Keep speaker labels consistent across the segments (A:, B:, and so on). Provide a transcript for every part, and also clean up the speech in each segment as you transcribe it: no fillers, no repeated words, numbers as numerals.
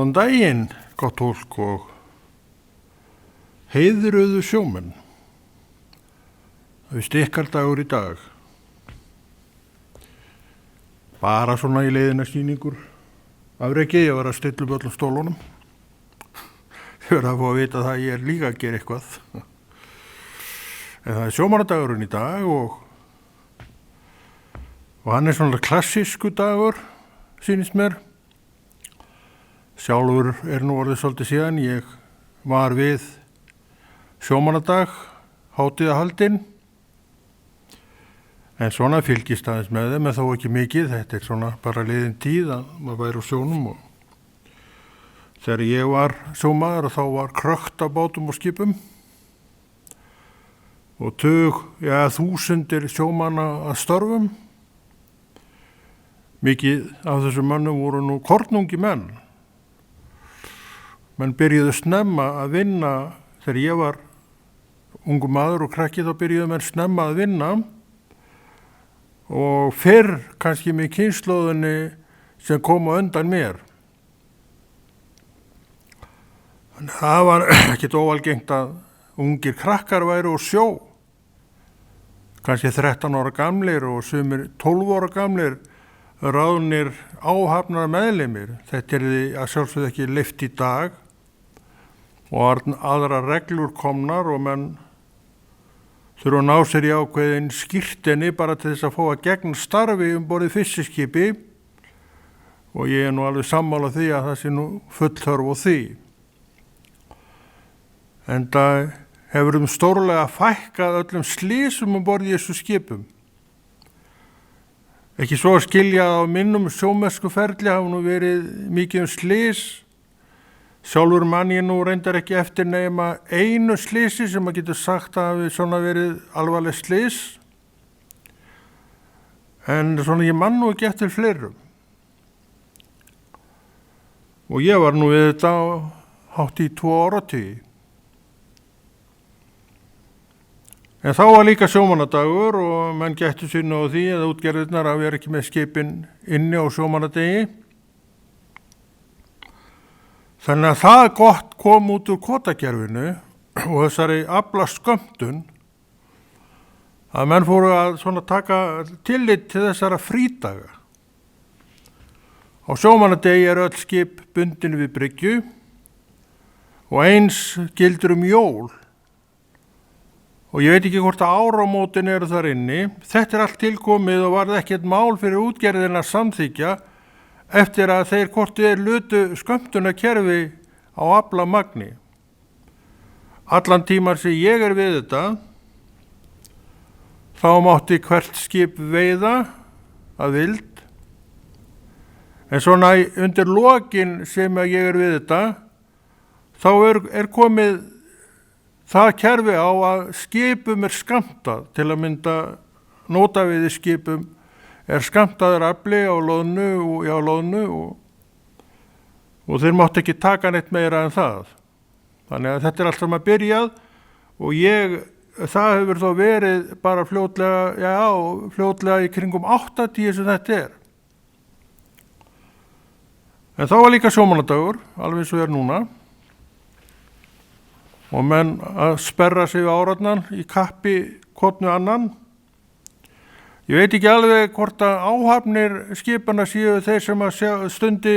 A: Góðan daginn, gott fólk og heiðruðu sjómenn. Það er stikkardagur í dag. Bara svona í leiðina sýningur. Afreki, ég var að stilla upp öllum stólunum. Ég verði að fá að vita það að ég er líka að gera eitthvað. En það er sjómannadagurinn í dag og hann er svona klassísku dagur, sýnist mér. Sjálfur er nú orðið svolítið síðan, ég var við sjómannadag, hátíðahaldinn, en svona fylgist aðeins með þeim, en þó ekki mikið, þetta er svona bara liðin tíð að maður væri á sjónum og þegar ég var sjómaður þá var krökkt af bátum og skipum og þúsundir sjómanna að störfum. Mikið af þessum mönnum voru nú kornungi menn. Menn byrjuðu snemma að vinna, þegar ég var ungu maður og krakki þá byrjuðu menn snemma að vinna og fyrr kannski með kynslóðinni sem kom á undan mér. Þannig að það var ekkert óalgengt að ungir krakkar væru á sjó, kannski 13 ára gamlir og sumir 12 ára gamlir, ráðnir áhafnar meðlimir. Þetta er því að sjálfsögðu ekki leyft í dag og aðra reglur komnar og menn þurfa að ná sér í ákveðin skírteini bara til þess að fá að gegna starfi borðið fiskiskipi og ég er nú alveg sammála því að það sé nú full þörf á því. Enda hefur stórlega fækkað öllum slysum borðið þessu skipum. Ekki svo að skilja að á minnum sjómennskuferli hafa nú verið mikið slys. Sjálfur mann ég nú reyndar ekki eftir nema einu slysi sem að getur sagt að hafi svona verið alvarleg slys. En svona ég mann nú ekki eftir fleirum. Og ég var nú við þetta hátt í 2 áratugi. En þá var líka sjómannadagur og menn gættu sér nú á því að útgerðirnar að vera ekki með skipin inni á sjómannadegi. Þannig að það gott kom út úr kvótakerfinu og þessari aflaskömmtun að menn fóru að svona taka tillit til þessara frídaga. Á sjómannadegi öll skip bundin við bryggju og eins gildur jól. Og ég veit ekki hvort að áramótin eru þar inni. Þetta er allt tilkomið og varð ekkert mál fyrir útgerðina að samþykja eftir að þeir hvort þeir lutu skömmtunarkerfi á aflamagni. Allan tímar sem ég er við þetta, þá mátti hvert skip veiða að vild. En svona undir lokin sem ég er við þetta, þá er komið það kerfi á að skipum er skammtað, til að mynda nótaveiði skipum er skammtaður afli á loðnu og þeir mátt ekki taka neitt meira en það. Þannig að þetta er allt saman byrjað og það hefur þó verið bara fljótlega í kringum 80 sem þetta er. En þá var líka sjómannadagur, alveg eins og er núna. Og menn að sperra sig við árarnar í kappi hvornu annan. Ég veit ekki alveg hvort að áhafnir skipana séu þeir sem að stundi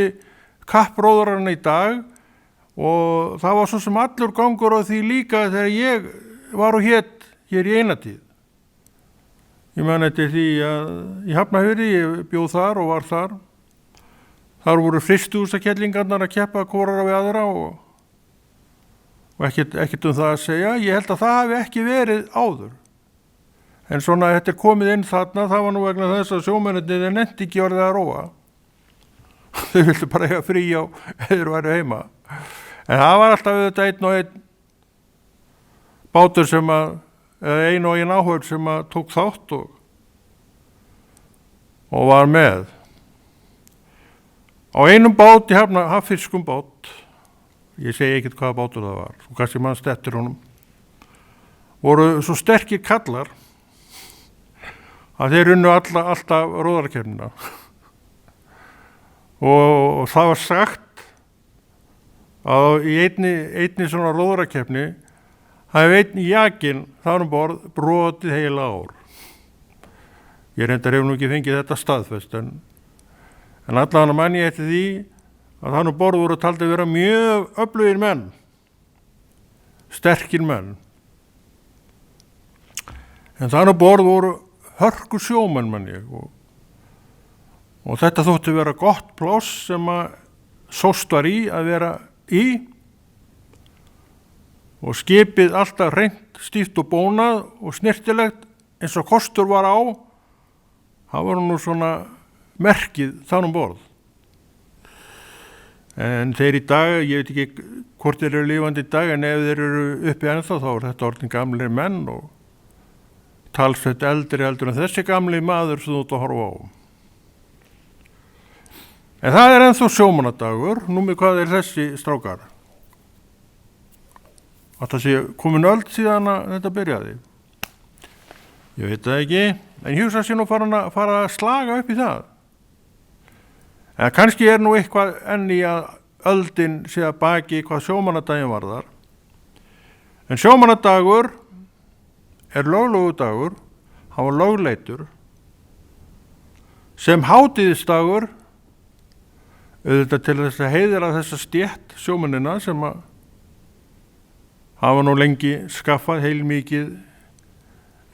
A: kappróðurarna í dag og það var svo sem allur gangur á því líka þegar ég var og hét hér í eina tíð. Ég man eftir því að í Hafnarfirði, ég bjóð þar og var þar. Þar voru frystihúsakellingarnar að keppa hvorar við aðra og ekkert það að segja. Ég held að það hafi ekki verið áður. En svona þetta er komið inn þarna, það var nú vegna þess að sjómennirnir nennti ekki orðið að róa. Þau vildu bara eiga frí á þeir væru heima. En það var alltaf þetta einn og einn bátur eða ein og ein áhöfn sem að tók þátt og var með. Á einum bát í hafnfirskum bát, ég segi ekkert hvaða bátur það var, og kannski mannst eftir honum, voru svo sterkir kallar að þeir unnu alltaf róðarkeppnina. Og það var sagt að í einni svona róðrakeppni hafi einn jakinn þar borð brotið heila ár. Ég reyndar hef nú ekki fengið þetta staðfest en allavega man ég eftir því að þar borð voru taldi að vera mjög öflugir menn, sterkir menn. En þar borð voru hörku sjómenn mann ég og þetta þótti vera gott pláss sem að sóst var í að vera í og skipið alltaf hreint, stíft og bónað og snirtilegt eins og kostur var á. Það var nú svona merkið þar borð. En þeir í dag, ég veit ekki hvort þeir eru lifandi í dag en ef þeir eru uppi ennþá þá er þetta orðin gamlir menn og talsveit eldri heldur en þessi gamli maður sem þú ert að horfa á. En það er ennþá sjómannadagur, númi hvað er þessi strákar? Að það sé komin öld síðan að þetta byrjaði. Ég veit það ekki, en ég hugsa sér nú fara að slaga upp í það. En kannski er nú eitthvað enn í að öldin sé að baki hvað sjómannadaginn varðar. En sjómannadagur er löglegur dagur, hann var lögleitur, sem hátíðisdagur, auðvitað til þess að heiðra þessa stétt sjómennina sem að hafa nú lengi skaffað heilmikið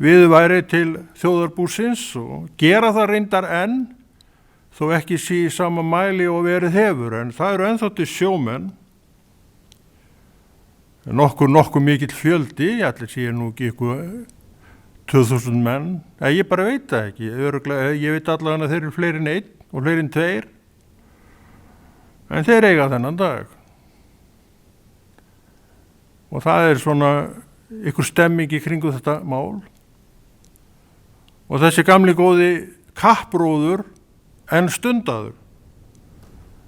A: viðurværi til þjóðarbúsins og gera það reyndar enn, þó ekki sé í sama mæli og verið hefur, en það eru ennþá til sjómenn, nokkuð mikill fjöldi, allir sé nú ekki eitthvað 2000 menn, ég bara veit það ekki, ég veit allavega að þeir eru fleiri en einn og fleiri en tveir, en þeir eiga þennan dag. Og það er svona ykkur stemming í kringu þetta mál. Og þessi gamli góði kappróður en stundaður.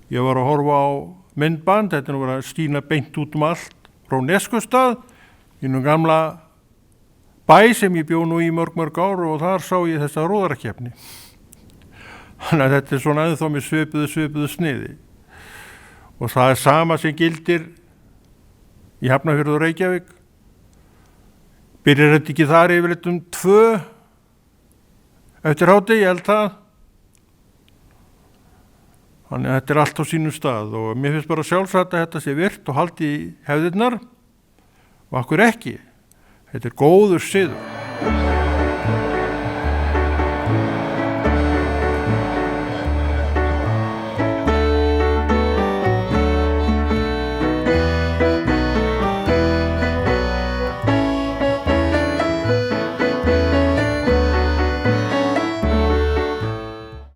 A: Ég var að horfa á myndband, þetta er nú verið að skína beint út allt frá Neskustad, í nú gamla bæ sem ég bjó nú í mörg ár og þar sá ég þessa róðrakeppni. Þannig að þetta er svona ennþá með svipuðu sniði. Og það er sama sem gildir í Hafnarfirði og Reykjavík. Byrjar þetta ekki þar yfirleitt 2 eftir hádegi, ég held það. Þannig að þetta er allt á sínum stað og mér finnst bara sjálfsagt að þetta sé virt og haldi í hefðirnar og akkur ekki. Þetta er góður siður.